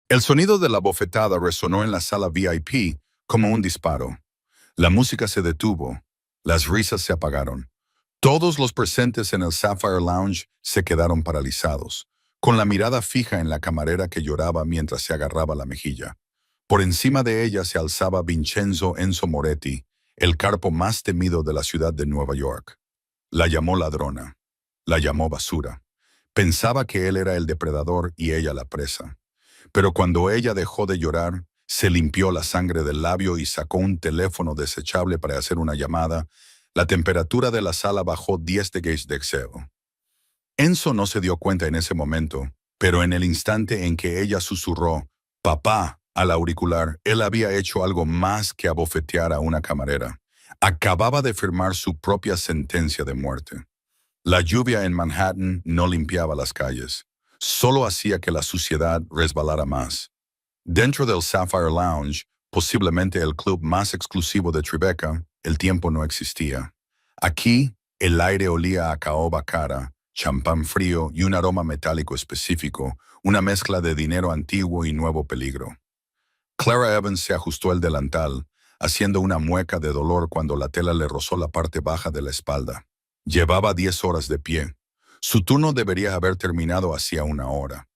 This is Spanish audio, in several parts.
El sonido de la bofetada resonó en la sala VIP como un disparo. La música se detuvo. Las risas se apagaron. Todos los presentes en el Sapphire Lounge se quedaron paralizados, con la mirada fija en la camarera que lloraba mientras se agarraba la mejilla. Por encima de ella se alzaba Vincenzo Enzo Moretti, el carpo más temido de la ciudad de Nueva York. La llamó ladrona. La llamó basura. Pensaba que él era el depredador y ella la presa. Pero cuando ella dejó de llorar, se limpió la sangre del labio y sacó un teléfono desechable para hacer una llamada. La temperatura de la sala bajó 10 degrees de Celsius. Enzo no se dio cuenta en ese momento, pero en el instante en que ella susurró «Papá» al auricular, él había hecho algo más que abofetear a una camarera. Acababa de firmar su propia sentencia de muerte. La lluvia en Manhattan no limpiaba las calles, solo hacía que la suciedad resbalara más. Dentro del Sapphire Lounge, posiblemente el club más exclusivo de Tribeca, el tiempo no existía. Aquí, el aire olía a caoba cara, champán frío y un aroma metálico específico, una mezcla de dinero antiguo y nuevo peligro. Clara Evans se ajustó el delantal, haciendo una mueca de dolor cuando la tela le rozó la parte baja de la espalda. Llevaba 10 horas de pie. Su turno debería haber terminado hacía una hora.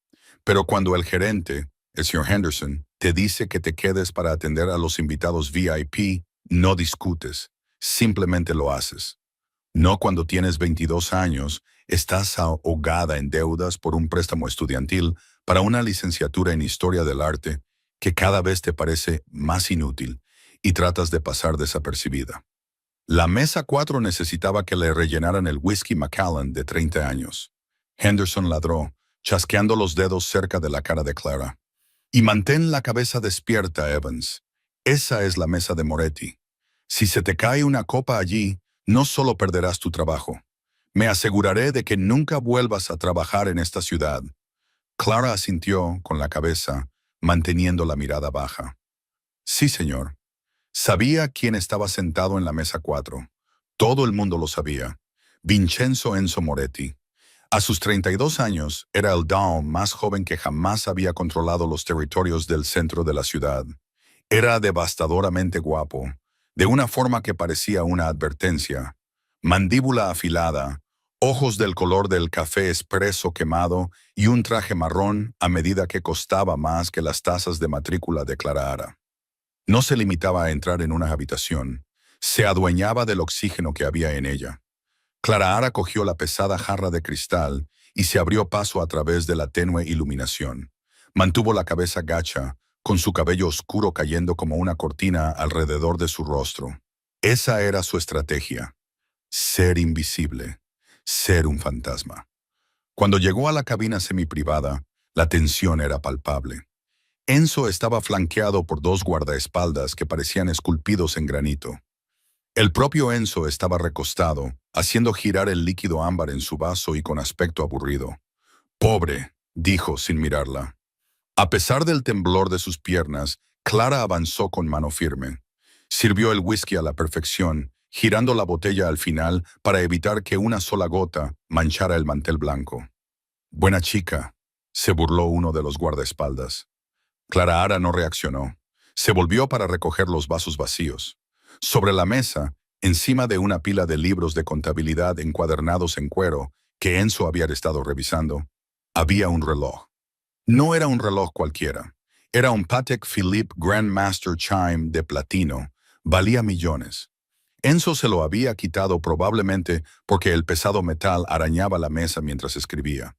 Pero cuando el gerente, el señor Henderson, te dice que te quedes para atender a los invitados VIP, no discutes, simplemente lo haces. No cuando tienes 22 años, estás ahogada en deudas por un préstamo estudiantil para una licenciatura en Historia del Arte que cada vez te parece más inútil y tratas de pasar desapercibida. La mesa 4 necesitaba que le rellenaran el whisky Macallan de 30 años. Henderson ladró, chasqueando los dedos cerca de la cara de Clara. Y mantén la cabeza despierta, Evans. Esa es la mesa de Moretti. Si se te cae una copa allí, no solo perderás tu trabajo. Me aseguraré de que nunca vuelvas a trabajar en esta ciudad. Clara asintió con la cabeza, manteniendo la mirada baja. Sí, señor. Sabía quién estaba sentado en la mesa 4. Todo el mundo lo sabía. Vincenzo Enzo Moretti. A sus 32 años, era el Don más joven que jamás había controlado los territorios del centro de la ciudad. Era devastadoramente guapo, de una forma que parecía una advertencia. Mandíbula afilada, ojos del color del café expreso quemado y un traje marrón a medida que costaba más que las tasas de matrícula de Clara Ara. No se limitaba a entrar en una habitación, se adueñaba del oxígeno que había en ella. Clara Ara cogió la pesada jarra de cristal y se abrió paso a través de la tenue iluminación. Mantuvo la cabeza gacha, con su cabello oscuro cayendo como una cortina alrededor de su rostro. Esa era su estrategia. Ser invisible. Ser un fantasma. Cuando llegó a la cabina semiprivada, la tensión era palpable. Enzo estaba flanqueado por 2 guardaespaldas que parecían esculpidos en granito. El propio Enzo estaba recostado, haciendo girar el líquido ámbar en su vaso y con aspecto aburrido. «Pobre», dijo sin mirarla. A pesar del temblor de sus piernas, Clara avanzó con mano firme. Sirvió el whisky a la perfección, girando la botella al final para evitar que una sola gota manchara el mantel blanco. «Buena chica», se burló uno de los guardaespaldas. Clara Ara no reaccionó. Se volvió para recoger los vasos vacíos. Sobre la mesa, encima de una pila de libros de contabilidad encuadernados en cuero que Enzo había estado revisando, había un reloj. No era un reloj cualquiera. Era un Patek Philippe Grandmaster Chime de platino. Valía millones. Enzo se lo había quitado probablemente porque el pesado metal arañaba la mesa mientras escribía.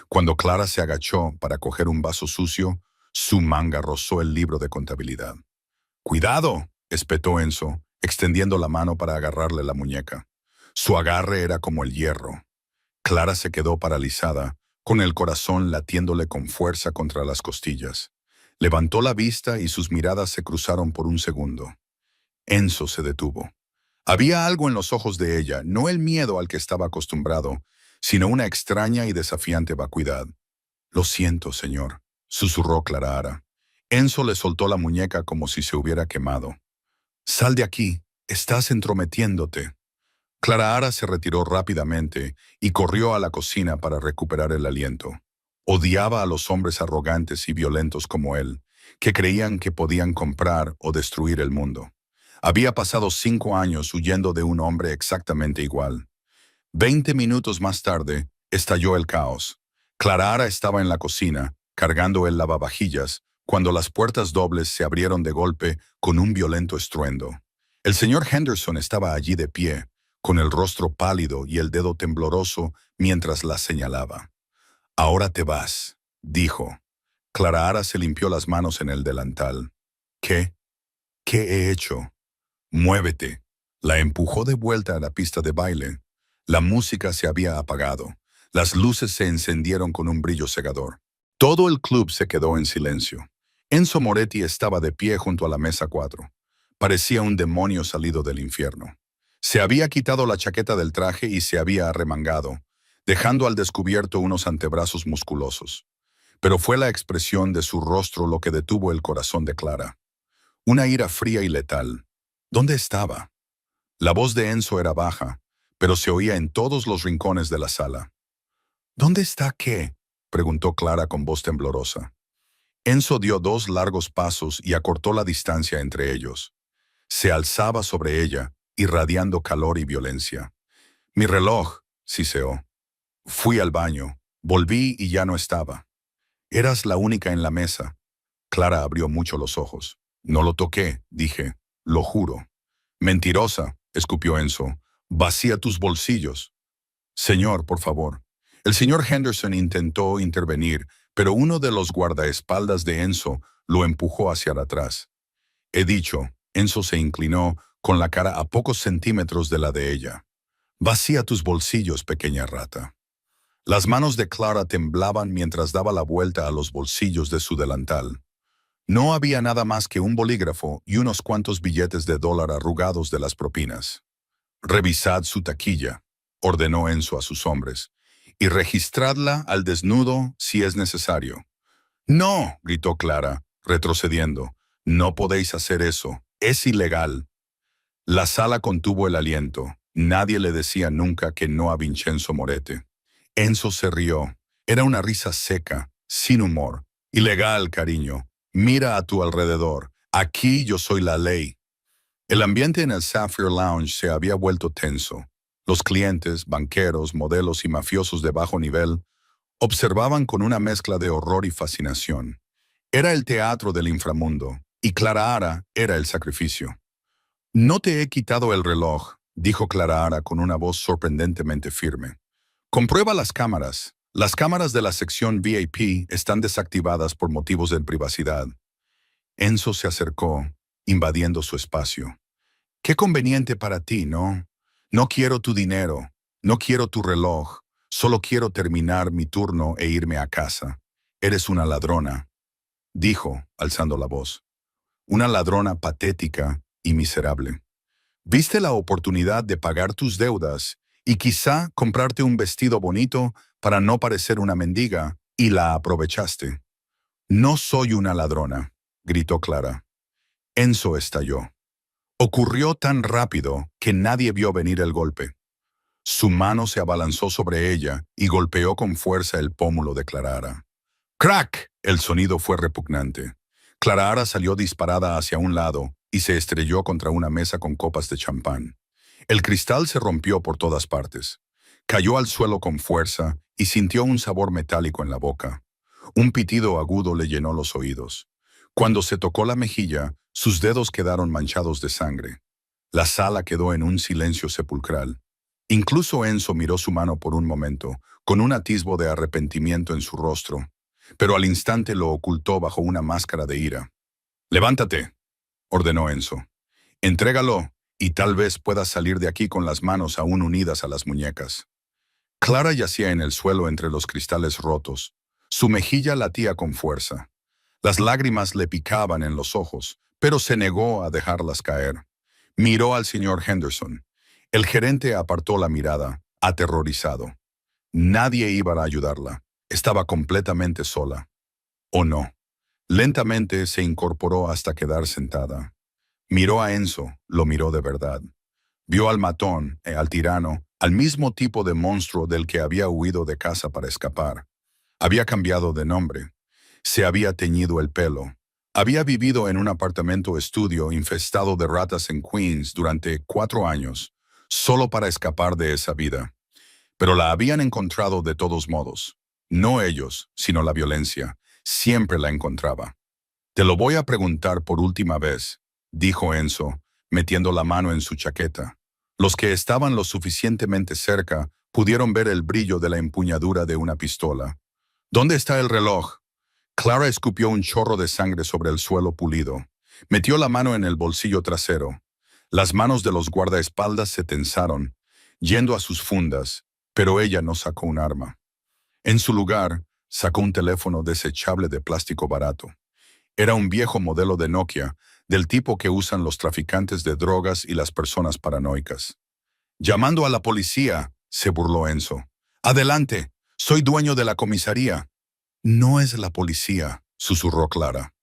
Cuando Clara se agachó para coger un vaso sucio, su manga rozó el libro de contabilidad. «¡Cuidado!», espetó Enzo, extendiendo la mano para agarrarle la muñeca. Su agarre era como el hierro. Clara se quedó paralizada, con el corazón latiéndole con fuerza contra las costillas. Levantó la vista y sus miradas se cruzaron por un segundo. Enzo se detuvo. Había algo en los ojos de ella, no el miedo al que estaba acostumbrado, sino una extraña y desafiante vacuidad. «Lo siento, señor», susurró Clara Ara. Enzo le soltó la muñeca como si se hubiera quemado. «Sal de aquí, estás entrometiéndote». Clara Ara se retiró rápidamente y corrió a la cocina para recuperar el aliento. Odiaba a los hombres arrogantes y violentos como él, que creían que podían comprar o destruir el mundo. Había pasado 5 años huyendo de un hombre exactamente igual. 20 minutos más tarde, estalló el caos. Clara estaba en la cocina, cargando el lavavajillas, cuando las puertas dobles se abrieron de golpe con un violento estruendo. El señor Henderson estaba allí de pie, con el rostro pálido y el dedo tembloroso mientras la señalaba. «Ahora te vas», dijo. Clara se limpió las manos en el delantal. «¿Qué? ¿Qué he hecho?» «Muévete». La empujó de vuelta a la pista de baile. La música se había apagado. Las luces se encendieron con un brillo cegador. Todo el club se quedó en silencio. Enzo Moretti estaba de pie junto a la mesa 4. Parecía un demonio salido del infierno. Se había quitado la chaqueta del traje y se había arremangado, dejando al descubierto unos antebrazos musculosos. Pero fue la expresión de su rostro lo que detuvo el corazón de Clara. Una ira fría y letal. ¿Dónde estaba? La voz de Enzo era baja, pero se oía en todos los rincones de la sala. «¿Dónde está qué?», preguntó Clara con voz temblorosa. Enzo dio 2 largos pasos y acortó la distancia entre ellos. Se alzaba sobre ella, irradiando calor y violencia. «Mi reloj», siseó. «Fui al baño, volví y ya no estaba. Eras la única en la mesa». Clara abrió mucho los ojos. «No lo toqué», dije. «Lo juro». «Mentirosa», escupió Enzo. «Vacía tus bolsillos». «Señor, por favor». El señor Henderson intentó intervenir, pero uno de los guardaespaldas de Enzo lo empujó hacia atrás. «He dicho», Enzo se inclinó, con la cara a pocos centímetros de la de ella. «Vacía tus bolsillos, pequeña rata». Las manos de Clara temblaban mientras daba la vuelta a los bolsillos de su delantal. No había nada más que un bolígrafo y unos cuantos billetes de $1 arrugados de las propinas. «Revisad su taquilla», ordenó Enzo a sus hombres, «y registradla al desnudo si es necesario». «No», gritó Clara, retrocediendo. «No podéis hacer eso. Es ilegal». La sala contuvo el aliento. Nadie le decía nunca que no a Vincenzo Moretti. Enzo se rió. Era una risa seca, sin humor. «Ilegal, cariño. Mira a tu alrededor. Aquí yo soy la ley». El ambiente en el Sapphire Lounge se había vuelto tenso. Los clientes, banqueros, modelos y mafiosos de bajo nivel observaban con una mezcla de horror y fascinación. Era el teatro del inframundo, y Clara era el sacrificio. «No te he quitado el reloj», dijo Clara con una voz sorprendentemente firme. «Comprueba las cámaras. Las cámaras de la sección VIP están desactivadas por motivos de privacidad». Enzo se acercó, invadiendo su espacio. «Qué conveniente para ti, ¿no? No quiero tu dinero, no quiero tu reloj, solo quiero terminar mi turno e irme a casa. Eres una ladrona», dijo, alzando la voz. «Una ladrona patética y miserable. Viste la oportunidad de pagar tus deudas y quizá comprarte un vestido bonito para no parecer una mendiga, y la aprovechaste». «No soy una ladrona», gritó Clara. Enzo estalló. Ocurrió tan rápido que nadie vio venir el golpe. Su mano se abalanzó sobre ella y golpeó con fuerza el pómulo de Clara. ¡Crack! El sonido fue repugnante. Clara salió disparada hacia un lado y se estrelló contra una mesa con copas de champán. El cristal se rompió por todas partes. Cayó al suelo con fuerza y sintió un sabor metálico en la boca. Un pitido agudo le llenó los oídos. Cuando se tocó la mejilla, sus dedos quedaron manchados de sangre. La sala quedó en un silencio sepulcral. Incluso Enzo miró su mano por un momento, con un atisbo de arrepentimiento en su rostro, pero al instante lo ocultó bajo una máscara de ira. «Levántate», ordenó Enzo. «Entrégalo, y tal vez puedas salir de aquí con las manos aún unidas a las muñecas». Clara yacía en el suelo entre los cristales rotos. Su mejilla latía con fuerza. Las lágrimas le picaban en los ojos, pero se negó a dejarlas caer. Miró al señor Henderson. El gerente apartó la mirada, aterrorizado. Nadie iba a ayudarla. Estaba completamente sola. ¿O no? Lentamente se incorporó hasta quedar sentada. Miró a Enzo, lo miró de verdad. Vio al matón, al tirano, al mismo tipo de monstruo del que había huido de casa para escapar. Había cambiado de nombre. Se había teñido el pelo. Había vivido en un apartamento estudio infestado de ratas en Queens durante 4 años, solo para escapar de esa vida. Pero la habían encontrado de todos modos. No ellos, sino la violencia. Siempre la encontraba. Te lo voy a preguntar por última vez, dijo Enzo, metiendo la mano en su chaqueta. Los que estaban lo suficientemente cerca pudieron ver el brillo de la empuñadura de una pistola. ¿Dónde está el reloj? Clara escupió un chorro de sangre sobre el suelo pulido. Metió la mano en el bolsillo trasero. Las manos de los guardaespaldas se tensaron, yendo a sus fundas, pero ella no sacó un arma. En su lugar, sacó un teléfono desechable de plástico barato. Era un viejo modelo de Nokia, del tipo que usan los traficantes de drogas y las personas paranoicas. Llamando a la policía, se burló Enzo. Adelante, soy dueño de la comisaría. No es la policía, susurró Clara.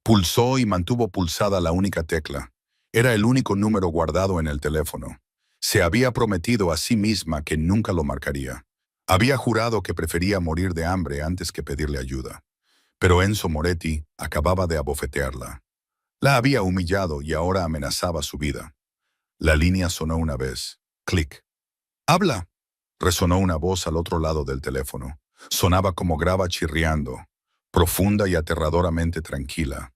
Pulsó y mantuvo pulsada la única tecla. Era el único número guardado en el teléfono. Se había prometido a sí misma que nunca lo marcaría. Había jurado que prefería morir de hambre antes que pedirle ayuda. Pero Enzo Moretti acababa de abofetearla. La había humillado y ahora amenazaba su vida. La línea sonó una vez. Clic. ¡Habla! Resonó una voz al otro lado del teléfono. Sonaba como grava chirriando, profunda y aterradoramente tranquila.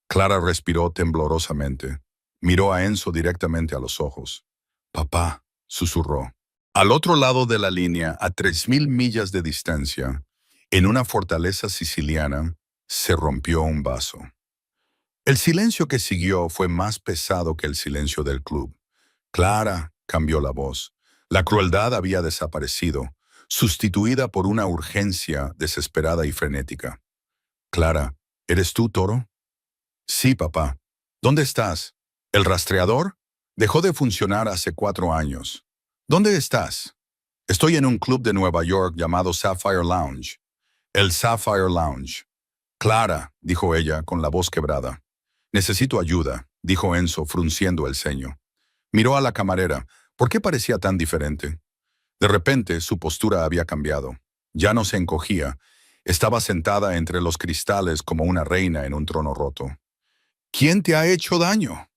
Clara respiró temblorosamente. Miró a Enzo directamente a los ojos. «Papá», susurró. Al otro lado de la línea, a 3000 millas de distancia, en una fortaleza siciliana, se rompió un vaso. El silencio que siguió fue más pesado que el silencio del club. Clara, cambió la voz. La crueldad había desaparecido, sustituida por una urgencia desesperada y frenética. Clara, ¿eres tú, Toro? Sí, papá. ¿Dónde estás? ¿El rastreador? Dejó de funcionar hace 4 años. ¿Dónde estás? Estoy en un club de Nueva York llamado Sapphire Lounge. El Sapphire Lounge. Clara, dijo ella con la voz quebrada. Necesito ayuda, dijo Enzo frunciendo el ceño. Miró a la camarera. ¿Por qué parecía tan diferente? De repente, su postura había cambiado. Ya no se encogía. Estaba sentada entre los cristales como una reina en un trono roto. ¿Quién te ha hecho daño?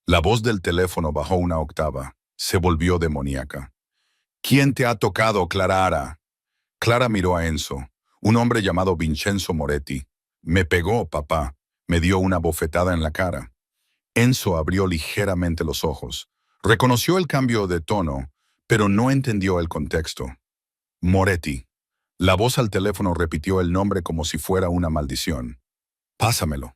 La voz del teléfono bajó una octava. Se volvió demoníaca. ¿Quién te ha tocado, Clara? Clara miró a Enzo, un hombre llamado Vincenzo Moretti. Me pegó, papá. Me dio una bofetada en la cara. Enzo abrió ligeramente los ojos. Reconoció el cambio de tono, pero no entendió el contexto. Moretti. La voz al teléfono repitió el nombre como si fuera una maldición. Pásamelo.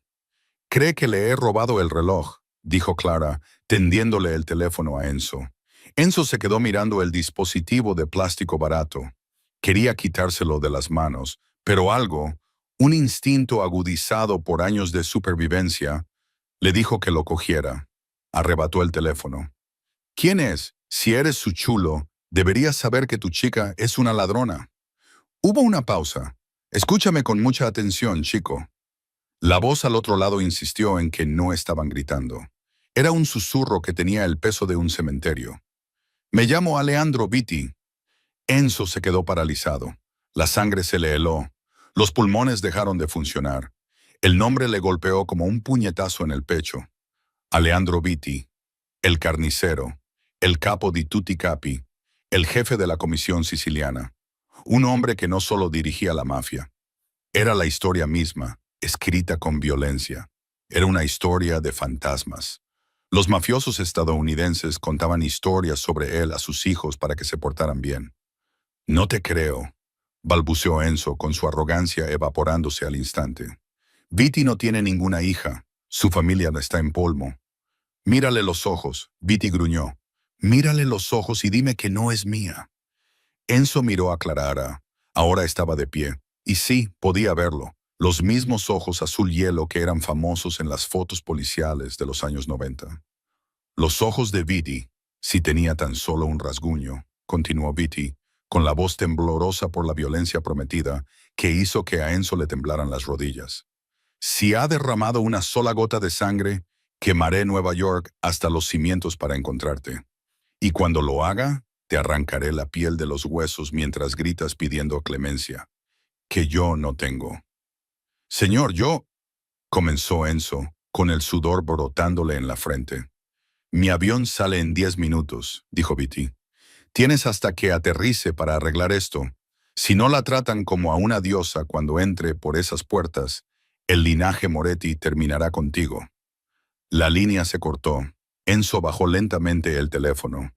Cree que le he robado el reloj, dijo Clara, tendiéndole el teléfono a Enzo. Enzo se quedó mirando el dispositivo de plástico barato. Quería quitárselo de las manos, pero algo, un instinto agudizado por años de supervivencia, le dijo que lo cogiera. Arrebató el teléfono. ¿Quién es? Si eres su chulo, deberías saber que tu chica es una ladrona. Hubo una pausa. Escúchame con mucha atención, chico. La voz al otro lado insistió en que no estaban gritando. Era un susurro que tenía el peso de un cementerio. Me llamo Alejandro Vitti. Enzo se quedó paralizado. La sangre se le heló. Los pulmones dejaron de funcionar. El nombre le golpeó como un puñetazo en el pecho. Alejandro Vitti, el carnicero, el capo di tutti capi, el jefe de la comisión siciliana. Un hombre que no solo dirigía la mafia. Era la historia misma, escrita con violencia. Era una historia de fantasmas. Los mafiosos estadounidenses contaban historias sobre él a sus hijos para que se portaran bien. No te creo, balbuceó Enzo con su arrogancia evaporándose al instante. Vitti no tiene ninguna hija. Su familia está en polvo. Mírale los ojos, Vitti gruñó. Mírale los ojos y dime que no es mía. Enzo miró a Clara. Ahora estaba de pie. Y sí, podía verlo. Los mismos ojos azul hielo que eran famosos en las fotos policiales de los años 90. Los ojos de Vitti, si tenía tan solo un rasguño, continuó Vitti, con la voz temblorosa por la violencia prometida, que hizo que a Enzo le temblaran las rodillas. Si ha derramado una sola gota de sangre, quemaré Nueva York hasta los cimientos para encontrarte. Y cuando lo haga, te arrancaré la piel de los huesos mientras gritas pidiendo clemencia. que yo no tengo. Señor, yo, comenzó Enzo, con el sudor brotándole en la frente. Mi avión sale en 10 minutos, dijo Vitti. Tienes hasta que aterrice para arreglar esto. Si no la tratan como a una diosa cuando entre por esas puertas, el linaje Moretti terminará contigo. La línea se cortó. Enzo bajó lentamente el teléfono.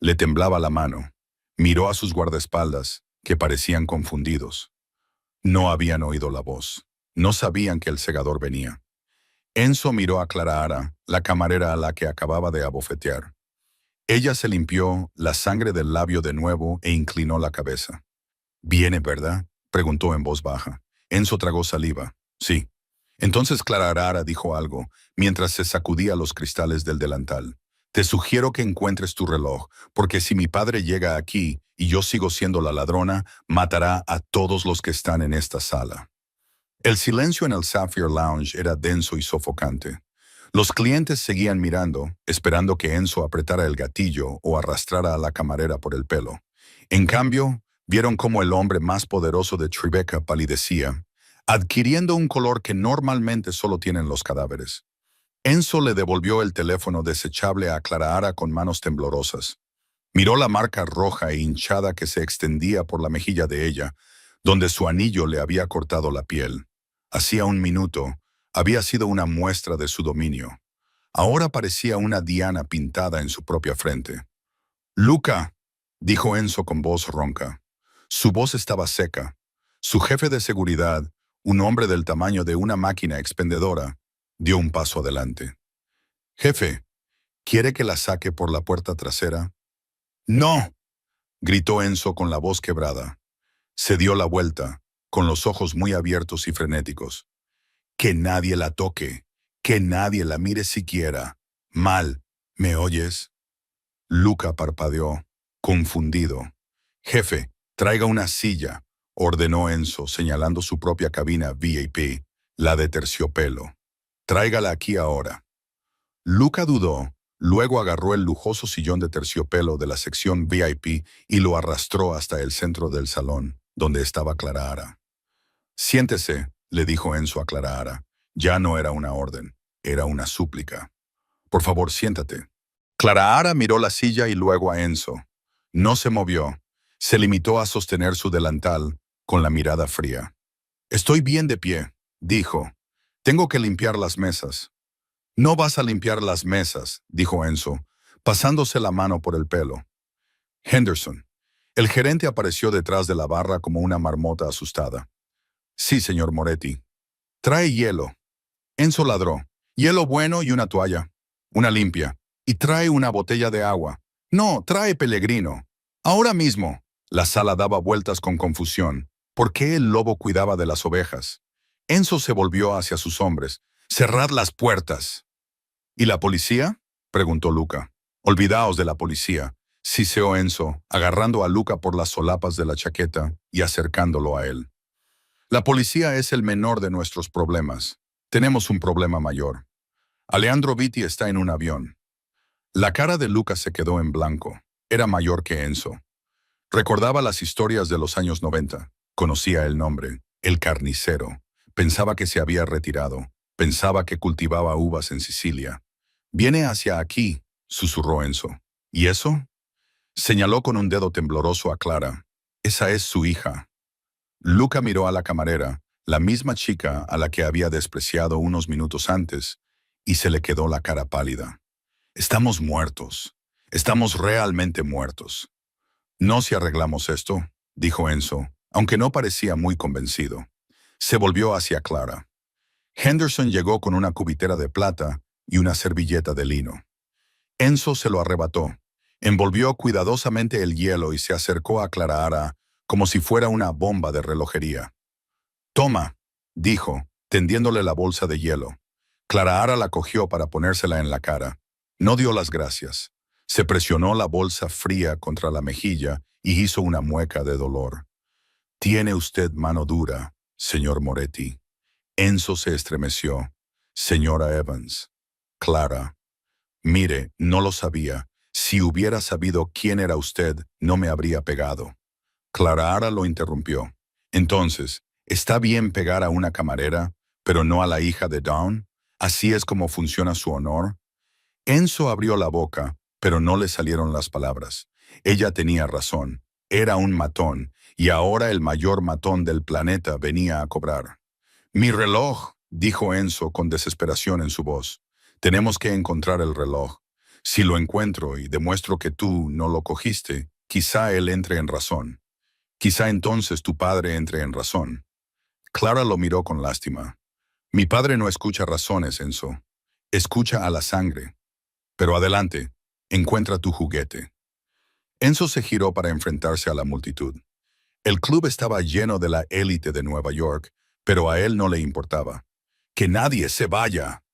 Le temblaba la mano. Miró a sus guardaespaldas, que parecían confundidos. No habían oído la voz. No sabían que el segador venía. Enzo miró a Clara Ara, la camarera a la que acababa de abofetear. Ella se limpió la sangre del labio de nuevo e inclinó la cabeza. «¿Viene, verdad?», preguntó en voz baja. Enzo tragó saliva. «Sí». Entonces Clara Ara dijo algo, mientras se sacudía los cristales del delantal. «Te sugiero que encuentres tu reloj, porque si mi padre llega aquí y yo sigo siendo la ladrona, matará a todos los que están en esta sala». El silencio en el Sapphire Lounge era denso y sofocante. Los clientes seguían mirando, esperando que Enzo apretara el gatillo o arrastrara a la camarera por el pelo. En cambio, vieron cómo el hombre más poderoso de Tribeca palidecía, adquiriendo un color que normalmente solo tienen los cadáveres. Enzo le devolvió el teléfono desechable a Clara Ara con manos temblorosas. Miró la marca roja e hinchada que se extendía por la mejilla de ella, donde su anillo le había cortado la piel. Hacía un minuto, había sido una muestra de su dominio. Ahora parecía una diana pintada en su propia frente. «Luca», dijo Enzo con voz ronca. Su voz estaba seca. Su jefe de seguridad, un hombre del tamaño de una máquina expendedora, dio un paso adelante. «Jefe, ¿quiere que la saque por la puerta trasera?» «No», gritó Enzo con la voz quebrada. Se dio la vuelta, con los ojos muy abiertos y frenéticos. «Que nadie la toque, que nadie la mire siquiera. Mal, ¿me oyes?» Luca parpadeó, confundido. «Jefe, traiga una silla», ordenó Enzo, señalando su propia cabina VIP, la de terciopelo. «Tráigala aquí ahora». Luca dudó, luego agarró el lujoso sillón de terciopelo de la sección VIP y lo arrastró hasta el centro del salón, donde estaba Clara Ara. «Siéntese», le dijo Enzo a Clara Ara. Ya no era una orden, era una súplica. «Por favor, siéntate». Clara Ara miró la silla y luego a Enzo. No se movió. Se limitó a sostener su delantal con la mirada fría. «Estoy bien de pie», dijo. «Tengo que limpiar las mesas». «No vas a limpiar las mesas», dijo Enzo, pasándose la mano por el pelo. «Henderson». El gerente apareció detrás de la barra como una marmota asustada. «Sí, señor Moretti». «Trae hielo». Enzo ladró. «Hielo bueno y una toalla. Una limpia. Y trae una botella de agua». «No, trae Pellegrino». «Ahora mismo». La sala daba vueltas con confusión. ¿Por qué el lobo cuidaba de las ovejas? Enzo se volvió hacia sus hombres. «Cerrad las puertas». «¿Y la policía?», preguntó Luca. «Olvidaos de la policía», siseó Enzo, agarrando a Luca por las solapas de la chaqueta y acercándolo a él. «La policía es el menor de nuestros problemas. Tenemos un problema mayor. Aleandro Vitti está en un avión». La cara de Luca se quedó en blanco. Era mayor que Enzo. Recordaba las historias de los años 90. Conocía el nombre, el carnicero. Pensaba que se había retirado. Pensaba que cultivaba uvas en Sicilia. «Viene hacia aquí», susurró Enzo. «¿Y eso?». Señaló con un dedo tembloroso a Clara. «Esa es su hija». Luca miró a la camarera, la misma chica a la que había despreciado unos minutos antes, y se le quedó la cara pálida. «Estamos muertos. Estamos realmente muertos». «No si arreglamos esto», dijo Enzo, aunque no parecía muy convencido. Se volvió hacia Clara. Henderson llegó con una cubitera de plata y una servilleta de lino. Enzo se lo arrebató. Envolvió cuidadosamente el hielo y se acercó a Clara Ara como si fuera una bomba de relojería. «Toma», dijo, tendiéndole la bolsa de hielo. Clara Ara la cogió para ponérsela en la cara. No dio las gracias. Se presionó la bolsa fría contra la mejilla y hizo una mueca de dolor. «Tiene usted mano dura, señor Moretti». Enzo se estremeció. «Señora Evans». «Clara». «Mire, no lo sabía. Si hubiera sabido quién era usted, no me habría pegado». Clara Ara lo interrumpió. «Entonces, Está bien pegar a una camarera, pero no a la hija de Dawn. Así es como funciona su honor. Enzo abrió la boca, pero no le salieron las palabras. Ella tenía razón. Era un matón, y ahora el mayor matón del planeta venía a cobrar. Mi reloj, dijo Enzo con desesperación en su voz. Tenemos que encontrar el reloj. Si lo encuentro y demuestro que tú no lo cogiste, quizá él entre en razón. Quizá entonces tu padre entre en razón. Clara lo miró con lástima. Mi padre no escucha razones, Enzo. Escucha a la sangre. Pero adelante, encuentra tu juguete. Enzo se giró para enfrentarse a la multitud. El club estaba lleno de la élite de Nueva York, pero a él no le importaba. ¡Que nadie se vaya!,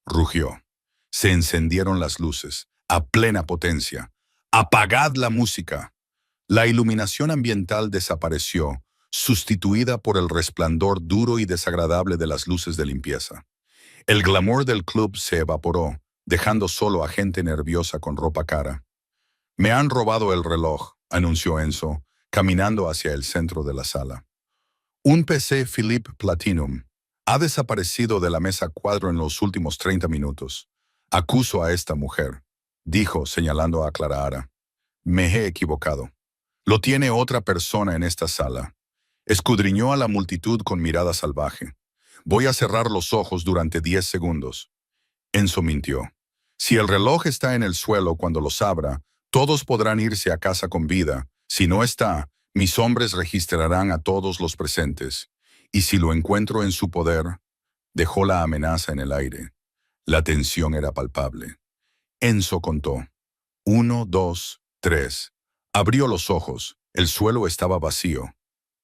rugió. Se encendieron las luces, a plena potencia. ¡Apagad la música! La iluminación ambiental desapareció, sustituida por el resplandor duro y desagradable de las luces de limpieza. El glamour del club se evaporó, dejando solo a gente nerviosa con ropa cara. Me han robado el reloj, anunció Enzo, caminando hacia el centro de la sala. Un PC Philippe Platinum ha desaparecido de la mesa cuadro en los últimos 30 minutos. Acuso a esta mujer, dijo señalando a Clara Ara. Me he equivocado. Lo tiene otra persona en esta sala. Escudriñó a la multitud con mirada salvaje. Voy a cerrar los ojos durante 10 segundos. Enzo mintió. Si el reloj está en el suelo cuando los abra, todos podrán irse a casa con vida. Si no está, mis hombres registrarán a todos los presentes. Y si lo encuentro en su poder, dejó la amenaza en el aire. La tensión era palpable. Enzo contó. 1, 2, 3. Abrió los ojos. El suelo estaba vacío.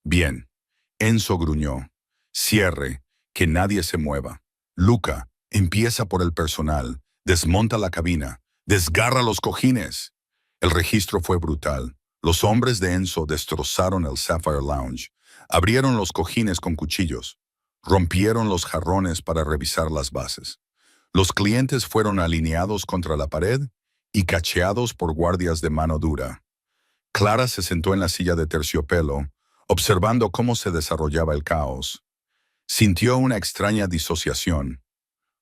Bien. Enzo gruñó. Cierre. Que nadie se mueva. Luca, empieza por el personal. Desmonta la cabina. Desgarra los cojines. El registro fue brutal. Los hombres de Enzo destrozaron el Sapphire Lounge. Abrieron los cojines con cuchillos. Rompieron los jarrones para revisar las bases. Los clientes fueron alineados contra la pared y cacheados por guardias de mano dura. Clara se sentó en la silla de terciopelo, observando cómo se desarrollaba el caos. Sintió una extraña disociación.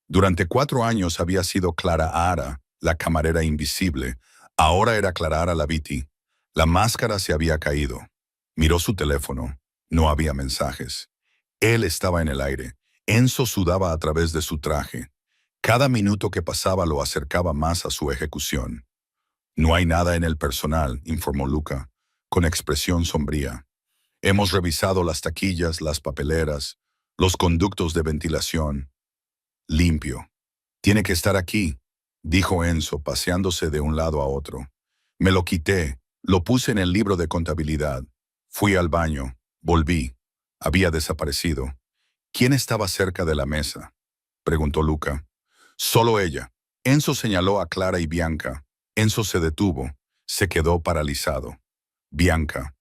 Durante 4 años había sido Clara Ara, la camarera invisible. Ahora era Clara Ara Laviti. La máscara se había caído. Miró su teléfono. No había mensajes. Él estaba en el aire. Enzo sudaba a través de su traje. Cada minuto que pasaba lo acercaba más a su ejecución. No hay nada en el personal, informó Luca, con expresión sombría. Hemos revisado las taquillas, las papeleras, los conductos de ventilación. Limpio. Tiene que estar aquí, dijo Enzo, paseándose de un lado a otro. Me lo quité, lo puse en el libro de contabilidad. Fui al baño, volví. Había desaparecido. ¿Quién estaba cerca de la mesa?, preguntó Luca. Solo ella. Enzo señaló a Clara y Bianca. Enzo se detuvo. Se quedó paralizado. Bianca.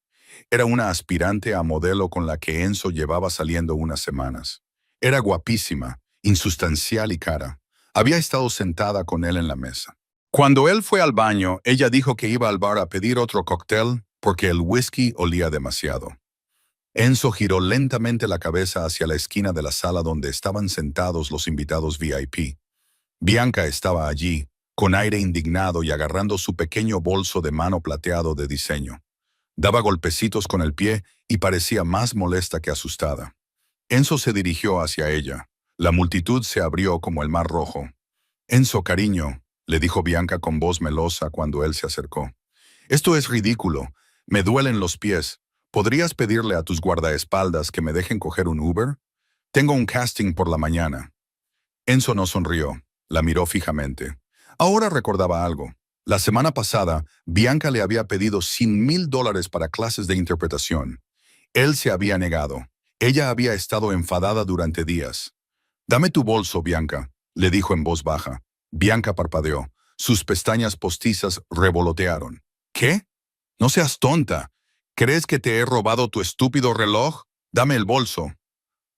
Era una aspirante a modelo con la que Enzo llevaba saliendo unas semanas. Era guapísima, insustancial y cara. Había estado sentada con él en la mesa. Cuando él fue al baño, ella dijo que iba al bar a pedir otro cóctel porque el whisky olía demasiado. Enzo giró lentamente la cabeza hacia la esquina de la sala donde estaban sentados los invitados VIP. Bianca estaba allí, con aire indignado y agarrando su pequeño bolso de mano plateado de diseño. Daba golpecitos con el pie y parecía más molesta que asustada. Enzo se dirigió hacia ella. La multitud se abrió como el mar rojo. Enzo, cariño, le dijo Bianca con voz melosa cuando él se acercó. Esto es ridículo. Me duelen los pies. ¿Podrías pedirle a tus guardaespaldas que me dejen coger un Uber? Tengo un casting por la mañana. Enzo no sonrió. La miró fijamente. Ahora recordaba algo. La semana pasada, Bianca le había pedido $100,000 para clases de interpretación. Él se había negado. Ella había estado enfadada durante días. Dame tu bolso, Bianca, le dijo en voz baja. Bianca parpadeó. Sus pestañas postizas revolotearon. ¿Qué? No seas tonta. ¿Crees que te he robado tu estúpido reloj? Dame el bolso.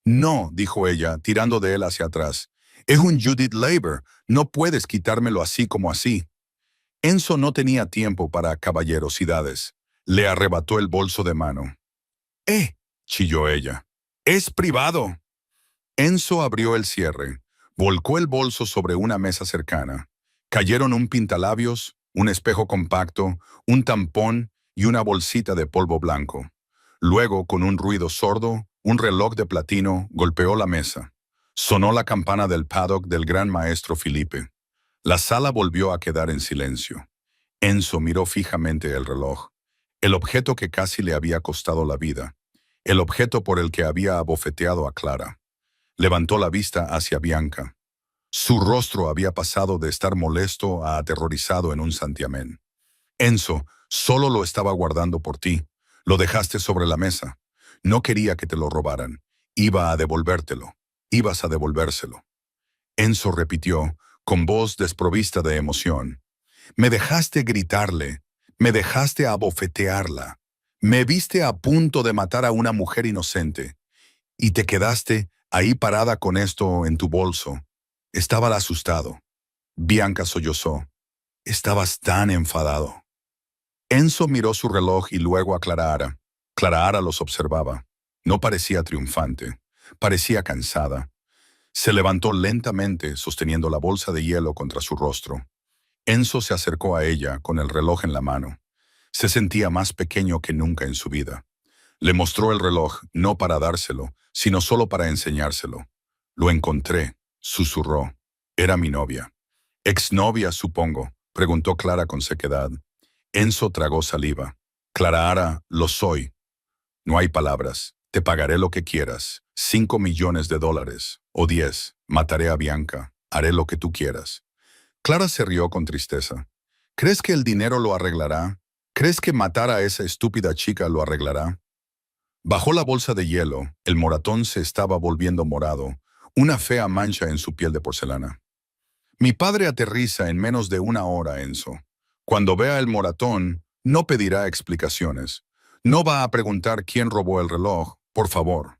No, dijo ella, tirando de él hacia atrás. Es un Judith Leiber. No puedes quitármelo así como así. Enzo no tenía tiempo para caballerosidades. Le arrebató el bolso de mano. ¡Eh!, chilló ella. Es privado. Enzo abrió el cierre, volcó el bolso sobre una mesa cercana. Cayeron un pintalabios, un espejo compacto, un tampón y una bolsita de polvo blanco. Luego, con un ruido sordo, un reloj de platino golpeó la mesa. Sonó la campana del paddock del gran maestro Felipe. La sala volvió a quedar en silencio. Enzo miró fijamente el reloj, el objeto que casi le había costado la vida, el objeto por el que había abofeteado a Clara. Levantó la vista hacia Bianca. Su rostro había pasado de estar molesto a aterrorizado en un santiamén. Enzo, solo lo estaba guardando por ti. Lo dejaste sobre la mesa. No quería que te lo robaran. Iba a devolvértelo. Ibas a devolvérselo. Enzo repitió, con voz desprovista de emoción. Me dejaste gritarle. Me dejaste abofetearla. Me viste a punto de matar a una mujer inocente. Y te quedaste ahí parada con esto en tu bolso. Estaba asustado. Bianca sollozó. Estabas tan enfadado. Enzo miró su reloj y luego a Clara. Clara los observaba. No parecía triunfante. Parecía cansada. Se levantó lentamente, sosteniendo la bolsa de hielo contra su rostro. Enzo se acercó a ella con el reloj en la mano. Se sentía más pequeño que nunca en su vida. Le mostró el reloj, no para dárselo, sino solo para enseñárselo. Lo encontré, susurró. Era mi novia. Exnovia, supongo, preguntó Clara con sequedad. Enzo tragó saliva. Clara, lo soy. No hay palabras. Te pagaré lo que quieras. 5 millones de dólares. O 10. Mataré a Bianca. Haré lo que tú quieras. Clara se rió con tristeza. ¿Crees que el dinero lo arreglará? ¿Crees que matar a esa estúpida chica lo arreglará? Bajó la bolsa de hielo. El moratón se estaba volviendo morado. Una fea mancha en su piel de porcelana. Mi padre aterriza en menos de 1 hora, Enzo. Cuando vea el moratón, no pedirá explicaciones. No va a preguntar quién robó el reloj, por favor.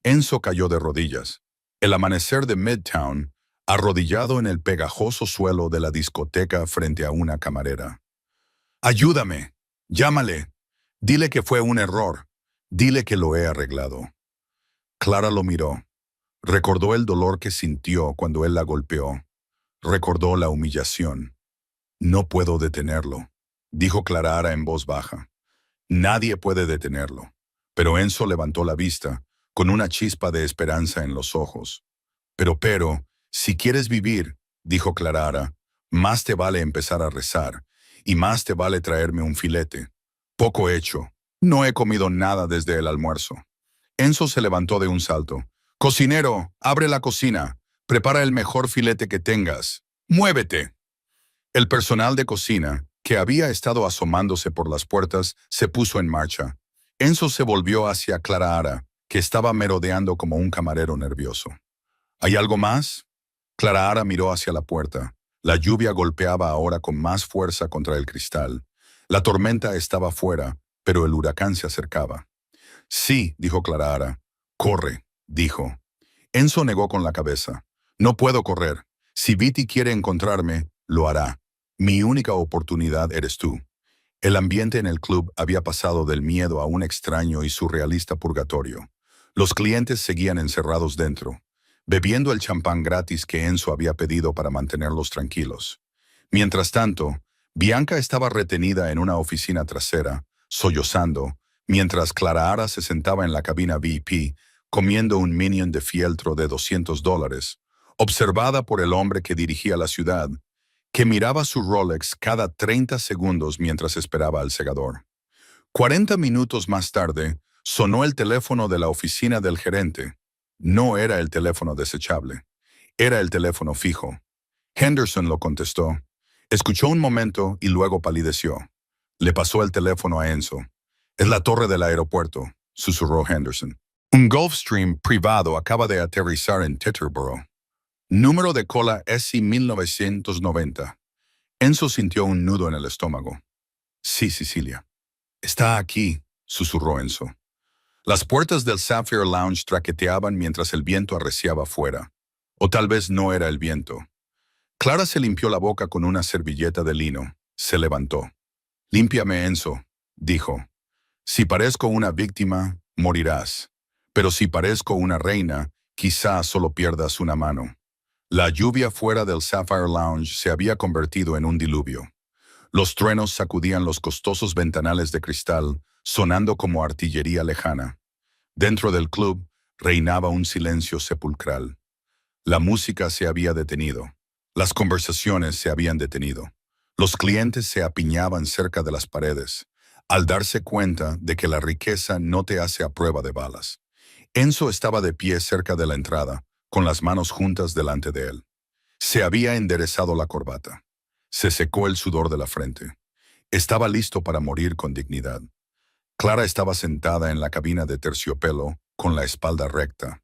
Enzo cayó de rodillas. El amanecer de Midtown, arrodillado en el pegajoso suelo de la discoteca frente a una camarera. Ayúdame. Llámale. Dile que fue un error. Dile que lo he arreglado. Clara lo miró. Recordó el dolor que sintió cuando él la golpeó. Recordó la humillación. No puedo detenerlo, dijo Clara en voz baja. Nadie puede detenerlo. Pero Enzo levantó la vista, con una chispa de esperanza en los ojos. Pero, si quieres vivir, dijo Clara, más te vale empezar a rezar, y más te vale traerme un filete. Poco hecho. No he comido nada desde el almuerzo. Enzo se levantó de un salto. Cocinero, abre la cocina. Prepara el mejor filete que tengas. ¡Muévete! El personal de cocina, que había estado asomándose por las puertas, se puso en marcha. Enzo se volvió hacia Clara, que estaba merodeando como un camarero nervioso. ¿Hay algo más? Clara miró hacia la puerta. La lluvia golpeaba ahora con más fuerza contra el cristal. La tormenta estaba fuera, pero el huracán se acercaba. Sí, dijo Clara. Corre, dijo. Enzo negó con la cabeza. No puedo correr. Si Viti quiere encontrarme, lo hará. Mi única oportunidad eres tú. El ambiente en el club había pasado del miedo a un extraño y surrealista purgatorio. Los clientes seguían encerrados dentro, bebiendo el champán gratis que Enzo había pedido para mantenerlos tranquilos. Mientras tanto, Bianca estaba retenida en una oficina trasera, sollozando, mientras Clara se sentaba en la cabina VIP, comiendo un minion de fieltro de $200, observada por el hombre que dirigía la ciudad, que miraba su Rolex cada 30 segundos mientras esperaba al segador. 40 minutos más tarde, sonó el teléfono de la oficina del gerente. No era el teléfono desechable. Era el teléfono fijo. Henderson lo contestó. Escuchó un momento y luego palideció. Le pasó el teléfono a Enzo. Es la torre del aeropuerto, susurró Henderson. Un Gulfstream privado acaba de aterrizar en Teterboro. Número de cola SI 1990. Enzo sintió un nudo en el estómago. Sí, Sicilia. Está aquí, susurró Enzo. Las puertas del Sapphire Lounge traqueteaban mientras el viento arreciaba fuera. O tal vez no era el viento. Clara se limpió la boca con una servilleta de lino. Se levantó. Límpiame, Enzo, dijo. Si parezco una víctima, morirás. Pero si parezco una reina, quizá solo pierdas una mano. La lluvia fuera del Sapphire Lounge se había convertido en un diluvio. Los truenos sacudían los costosos ventanales de cristal, sonando como artillería lejana. Dentro del club reinaba un silencio sepulcral. La música se había detenido. Las conversaciones se habían detenido. Los clientes se apiñaban cerca de las paredes, al darse cuenta de que la riqueza no te hace a prueba de balas. Enzo estaba de pie cerca de la entrada, con las manos juntas delante de él. Se había enderezado la corbata. Se secó el sudor de la frente. Estaba listo para morir con dignidad. Clara estaba sentada en la cabina de terciopelo, con la espalda recta.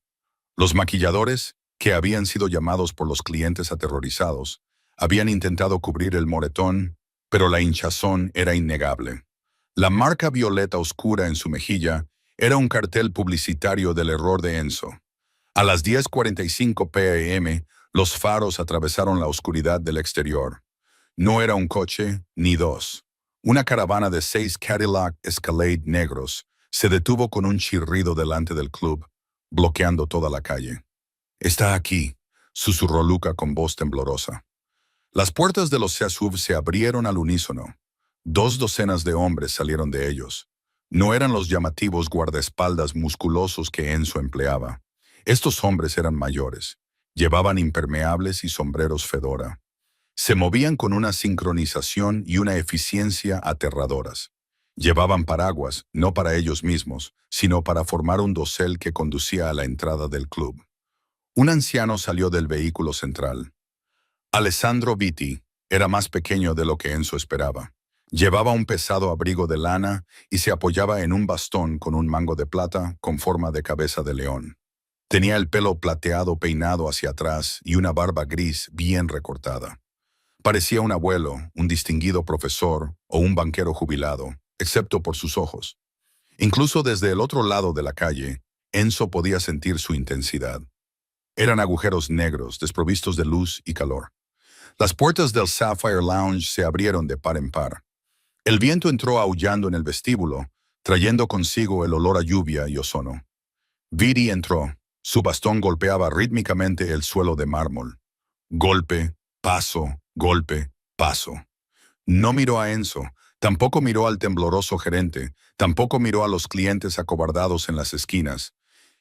Los maquilladores, que habían sido llamados por los clientes aterrorizados, habían intentado cubrir el moretón, pero la hinchazón era innegable. La marca violeta oscura en su mejilla era un cartel publicitario del error de Enzo. A las 10:45 p.m., los faros atravesaron la oscuridad del exterior. No era un coche, ni dos. Una caravana de 6 Cadillac Escalade negros se detuvo con un chirrido delante del club, bloqueando toda la calle. «Está aquí», susurró Luca con voz temblorosa. Las puertas de los SUV se abrieron al unísono. 2 docenas de hombres salieron de ellos. No eran los llamativos guardaespaldas musculosos que Enzo empleaba. Estos hombres eran mayores. Llevaban impermeables y sombreros fedora. Se movían con una sincronización y una eficiencia aterradoras. Llevaban paraguas, no para ellos mismos, sino para formar un dosel que conducía a la entrada del club. Un anciano salió del vehículo central. Alessandro Vitti era más pequeño de lo que Enzo esperaba. Llevaba un pesado abrigo de lana y se apoyaba en un bastón con un mango de plata con forma de cabeza de león. Tenía el pelo plateado peinado hacia atrás y una barba gris bien recortada. Parecía un abuelo, un distinguido profesor o un banquero jubilado, excepto por sus ojos. Incluso desde el otro lado de la calle, Enzo podía sentir su intensidad. Eran agujeros negros, desprovistos de luz y calor. Las puertas del Sapphire Lounge se abrieron de par en par. El viento entró aullando en el vestíbulo, trayendo consigo el olor a lluvia y ozono. Vidi entró. Su bastón golpeaba rítmicamente el suelo de mármol. Golpe, paso, golpe, paso. No miró a Enzo, tampoco miró al tembloroso gerente, tampoco miró a los clientes acobardados en las esquinas.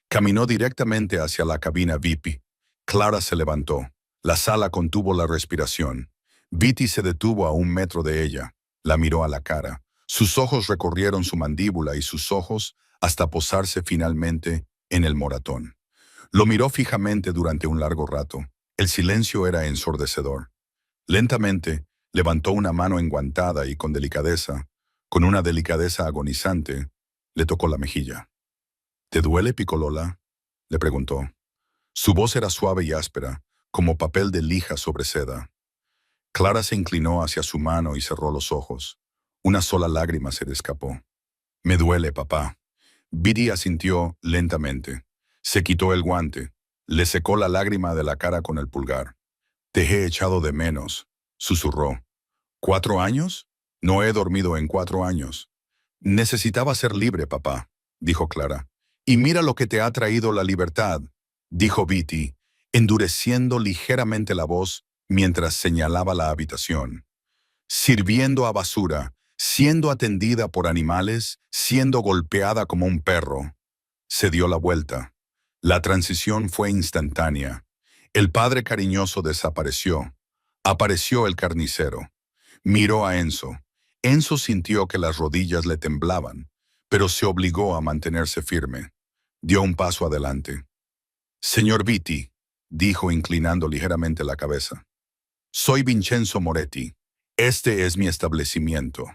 Caminó directamente hacia la cabina VIP. Clara se levantó. La sala contuvo la respiración. Vitti se detuvo a 1 metro de ella. La miró a la cara. Sus ojos recorrieron su mandíbula y sus ojos hasta posarse finalmente en el moratón. Lo miró fijamente durante un largo rato. El silencio era ensordecedor. Lentamente, levantó una mano enguantada y con una delicadeza agonizante, le tocó la mejilla. «¿Te duele, Piccolola?», le preguntó. Su voz era suave y áspera, como papel de lija sobre seda. Clara se inclinó hacia su mano y cerró los ojos. Una sola lágrima se le escapó. «Me duele, papá». Vidi asintió lentamente. Se quitó el guante. Le secó la lágrima de la cara con el pulgar. «Te he echado de menos», susurró. «¿4 años? No he dormido en 4 años». «Necesitaba ser libre, papá», dijo Clara. «Y mira lo que te ha traído la libertad», dijo Vitti, endureciendo ligeramente la voz mientras señalaba la habitación. «Sirviendo a basura, siendo atendida por animales, siendo golpeada como un perro». Se dio la vuelta. La transición fue instantánea. El padre cariñoso desapareció. Apareció el carnicero. Miró a Enzo. Enzo sintió que las rodillas le temblaban, pero se obligó a mantenerse firme. Dio un paso adelante. «Señor Vitti», dijo inclinando ligeramente la cabeza. «Soy Vincenzo Moretti. Este es mi establecimiento».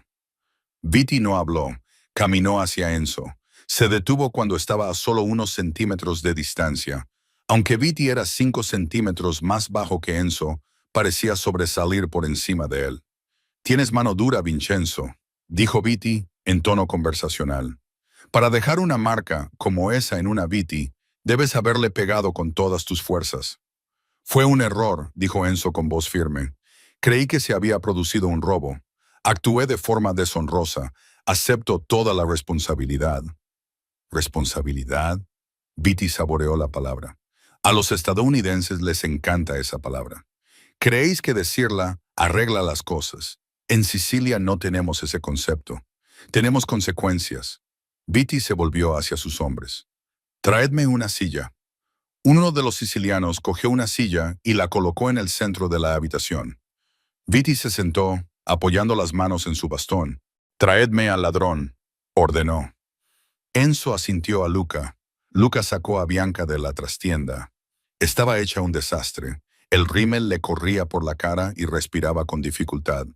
Vitti no habló. Caminó hacia Enzo. Se detuvo cuando estaba a solo unos centímetros de distancia. Aunque Vitti era 5 centímetros más bajo que Enzo, parecía sobresalir por encima de él. «Tienes mano dura, Vincenzo», dijo Vitti en tono conversacional. «Para dejar una marca como esa en una Vitti, debes haberle pegado con todas tus fuerzas». «Fue un error», dijo Enzo con voz firme. «Creí que se había producido un robo. Actué de forma deshonrosa. Acepto toda la responsabilidad». «¿Responsabilidad?», Viti saboreó la palabra. A los estadounidenses les encanta esa palabra. Creéis que decirla arregla las cosas. En Sicilia no tenemos ese concepto. Tenemos consecuencias. Viti se volvió hacia sus hombres. Traedme una silla. Uno de los sicilianos cogió una silla y la colocó en el centro de la habitación. Viti se sentó, apoyando las manos en su bastón. Traedme al ladrón, ordenó. Enzo asintió a Luca. Luca sacó a Bianca de la trastienda. Estaba hecha un desastre. El rímel le corría por la cara y respiraba con dificultad.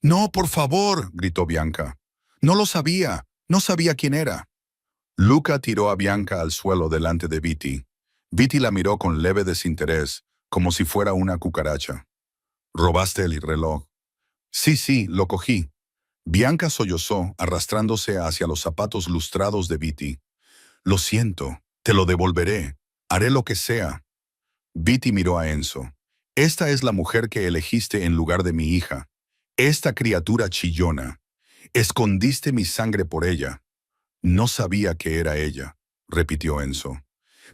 «No, por favor», gritó Bianca. «No lo sabía. No sabía quién era». Luca tiró a Bianca al suelo delante de Viti. Viti la miró con leve desinterés, como si fuera una cucaracha. «¿Robaste el reloj?» Sí, lo cogí». Bianca sollozó, arrastrándose hacia los zapatos lustrados de Viti. «Lo siento, te lo devolveré. Haré lo que sea». Viti miró a Enzo. «Esta es la mujer que elegiste en lugar de mi hija. Esta criatura chillona. Escondiste mi sangre por ella». «No sabía que era ella», repitió Enzo.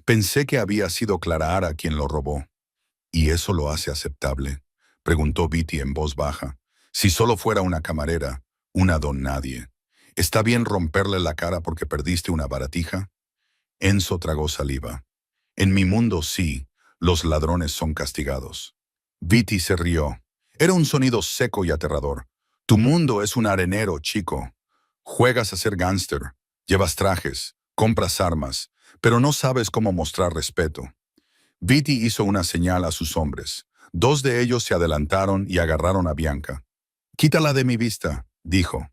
«Pensé que había sido Clara quien lo robó». «¿Y eso lo hace aceptable?», preguntó Viti en voz baja. «Si solo fuera una camarera, una don nadie. ¿Está bien romperle la cara porque perdiste una baratija?» Enzo tragó saliva. «En mi mundo sí, los ladrones son castigados». Viti se rió. Era un sonido seco y aterrador. «Tu mundo es un arenero, chico. Juegas a ser gángster, llevas trajes, compras armas, pero no sabes cómo mostrar respeto». Viti hizo una señal a sus hombres. Dos de ellos se adelantaron y agarraron a Bianca. «Quítala de mi vista», dijo.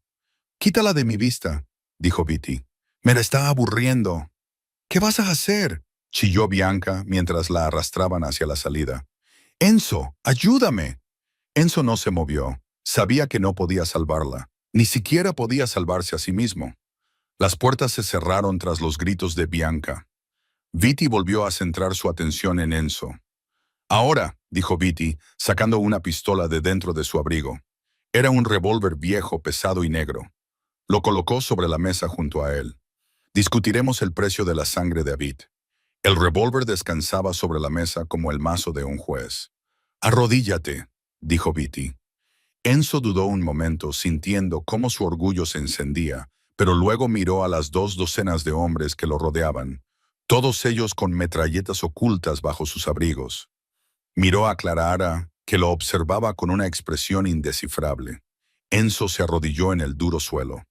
«Quítala de mi vista», dijo Viti. «Me la está aburriendo». «¿Qué vas a hacer?», chilló Bianca mientras la arrastraban hacia la salida. «Enzo, ayúdame». Enzo no se movió. Sabía que no podía salvarla. Ni siquiera podía salvarse a sí mismo. Las puertas se cerraron tras los gritos de Bianca. Viti volvió a centrar su atención en Enzo. «Ahora», dijo Viti, sacando una pistola de dentro de su abrigo. Era un revólver viejo, pesado y negro. Lo colocó sobre la mesa junto a él. «Discutiremos el precio de la sangre de David». El revólver descansaba sobre la mesa como el mazo de un juez. «Arrodíllate», dijo Viti. Enzo dudó un momento, sintiendo cómo su orgullo se encendía, pero luego miró a las 2 docenas de hombres que lo rodeaban, todos ellos con metralletas ocultas bajo sus abrigos. Miró a Clara, que lo observaba con una expresión indescifrable. Enzo se arrodilló en el duro suelo.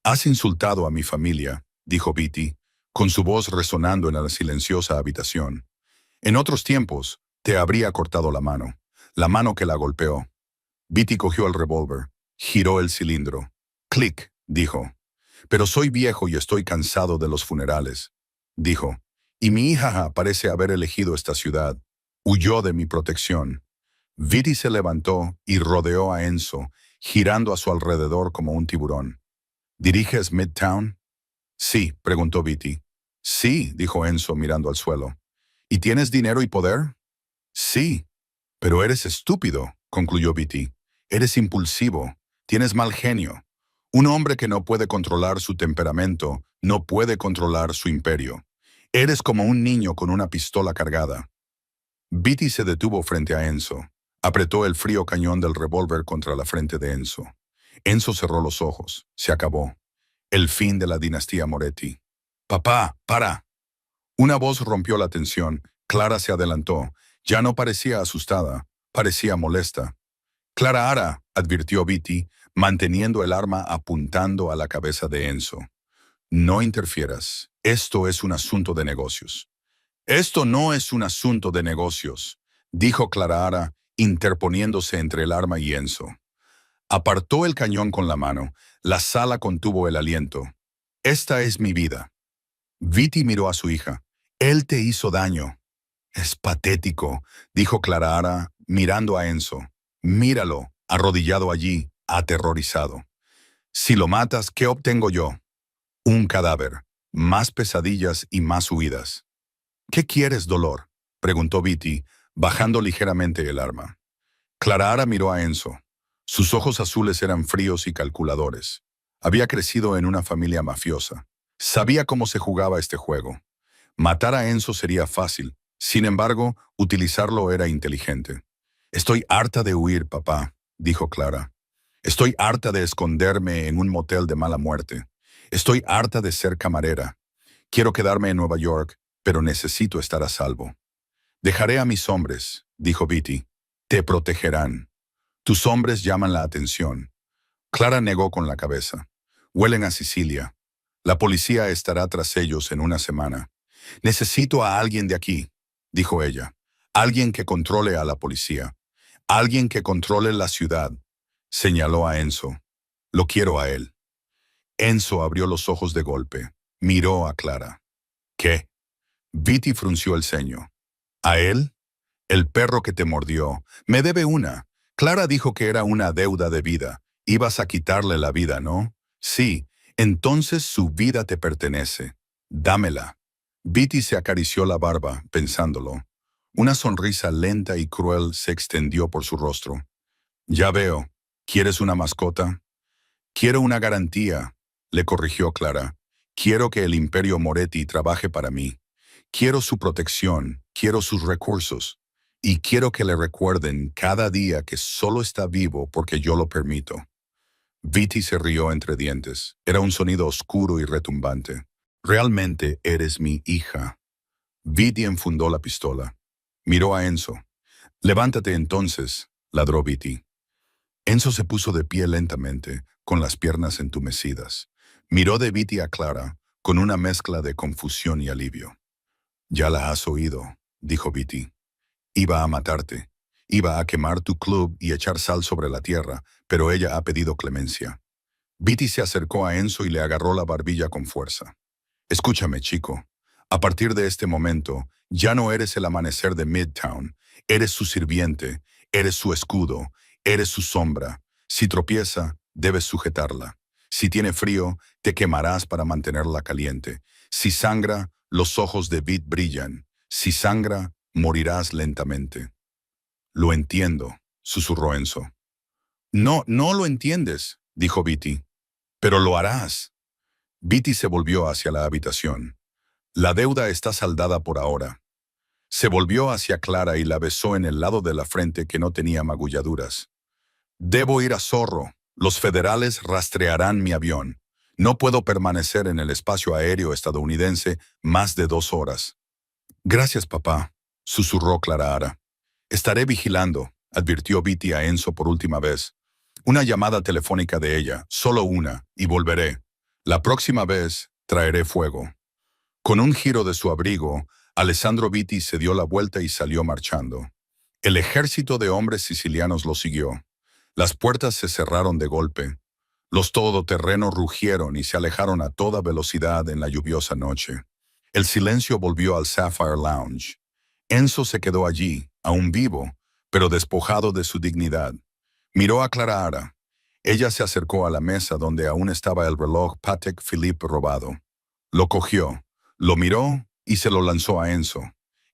«Has insultado a mi familia», dijo Viti, con su voz resonando en la silenciosa habitación. «En otros tiempos, te habría cortado la mano que la golpeó». Viti cogió el revólver, giró el cilindro. «Clic», dijo. «Pero soy viejo y estoy cansado de los funerales», dijo. «Y mi hija parece haber elegido esta ciudad. Huyó de mi protección». Viti se levantó y rodeó a Enzo, girando a su alrededor como un tiburón. «¿Diriges Midtown?» «Sí», preguntó Viti. «Sí», dijo Enzo mirando al suelo. «¿Y tienes dinero y poder?» «Sí». «Pero eres estúpido», concluyó Viti. «Eres impulsivo. Tienes mal genio. Un hombre que no puede controlar su temperamento no puede controlar su imperio. Eres como un niño con una pistola cargada». Viti se detuvo frente a Enzo. Apretó el frío cañón del revólver contra la frente de Enzo. Enzo cerró los ojos. Se acabó. El fin de la dinastía Moretti. «Papá, para». Una voz rompió la tensión. Clara se adelantó. Ya no parecía asustada, parecía molesta. «Clara», advirtió Viti, manteniendo el arma apuntando a la cabeza de Enzo. «No interfieras. Esto es un asunto de negocios». «Esto no es un asunto de negocios», dijo Clara, interponiéndose entre el arma y Enzo. Apartó el cañón con la mano. La sala contuvo el aliento. «Esta es mi vida». Viti miró a su hija. «Él te hizo daño». «Es patético», dijo Clara, mirando a Enzo. «Míralo, arrodillado allí, aterrorizado. Si lo matas, ¿qué obtengo yo? Un cadáver, más pesadillas y más huidas». «¿Qué quieres, dolor?», preguntó Viti, bajando ligeramente el arma. Clara miró a Enzo. Sus ojos azules eran fríos y calculadores. Había crecido en una familia mafiosa. Sabía cómo se jugaba este juego. Matar a Enzo sería fácil. Sin embargo, utilizarlo era inteligente. Estoy harta de huir, papá, dijo Clara. Estoy harta de esconderme en un motel de mala muerte. Estoy harta de ser camarera. Quiero quedarme en Nueva York, pero necesito estar a salvo. Dejaré a mis hombres, dijo Beatty. Te protegerán. Tus hombres llaman la atención. Clara negó con la cabeza. Huelen a Sicilia. La policía estará tras ellos en una semana. Necesito a alguien de aquí, dijo ella. Alguien que controle a la policía. Alguien que controle la ciudad. Señaló a Enzo. Lo quiero a él. Enzo abrió los ojos de golpe. Miró a Clara. ¿Qué? Beatty frunció el ceño. ¿A él? El perro que te mordió. Me debe una. Clara dijo que era una deuda de vida. Ibas a quitarle la vida, ¿no? Sí. Entonces su vida te pertenece. Dámela. Beatty se acarició la barba, pensándolo. Una sonrisa lenta y cruel se extendió por su rostro. Ya veo. ¿Quieres una mascota? Quiero una garantía, le corrigió Clara. Quiero que el Imperio Moretti trabaje para mí. Quiero su protección, quiero sus recursos. Y quiero que le recuerden cada día que solo está vivo porque yo lo permito. Beatty se rió entre dientes. Era un sonido oscuro y retumbante. Realmente eres mi hija. Beatty enfundó la pistola. Miró a Enzo. Levántate entonces, ladró Beatty. Enzo se puso de pie lentamente, con las piernas entumecidas. Miró de Beatty a Clara, con una mezcla de confusión y alivio. Ya la has oído, dijo Beatty. Iba a matarte. Iba a quemar tu club y echar sal sobre la tierra, pero ella ha pedido clemencia. Beatty se acercó a Enzo y le agarró la barbilla con fuerza. Escúchame, chico. A partir de este momento, ya no eres el amanecer de Midtown. Eres su sirviente, eres su escudo, eres su sombra. Si tropieza, debes sujetarla. Si tiene frío, te quemarás para mantenerla caliente. Si sangra, los ojos de Beat brillan. Si sangra, morirás lentamente. Lo entiendo, susurró Enzo. No, no lo entiendes, dijo Beatty. Pero lo harás. Beatty se volvió hacia la habitación. La deuda está saldada por ahora. Se volvió hacia Clara y la besó en el lado de la frente que no tenía magulladuras. Debo ir a Zorro. Los federales rastrearán mi avión. No puedo permanecer en el espacio aéreo estadounidense más de 2 horas. Gracias, papá, susurró Clara Ara. Estaré vigilando, advirtió Beatty a Enzo por última vez. Una llamada telefónica de ella, solo una, y volveré. La próxima vez traeré fuego. Con un giro de su abrigo, Alessandro Beatty se dio la vuelta y salió marchando. El ejército de hombres sicilianos lo siguió. Las puertas se cerraron de golpe. Los todoterrenos rugieron y se alejaron a toda velocidad en la lluviosa noche. El silencio volvió al Sapphire Lounge. Enzo se quedó allí, aún vivo, pero despojado de su dignidad. Miró a Clara Ara. Ella se acercó a la mesa donde aún estaba el reloj Patek Philippe robado. Lo cogió, lo miró y se lo lanzó a Enzo.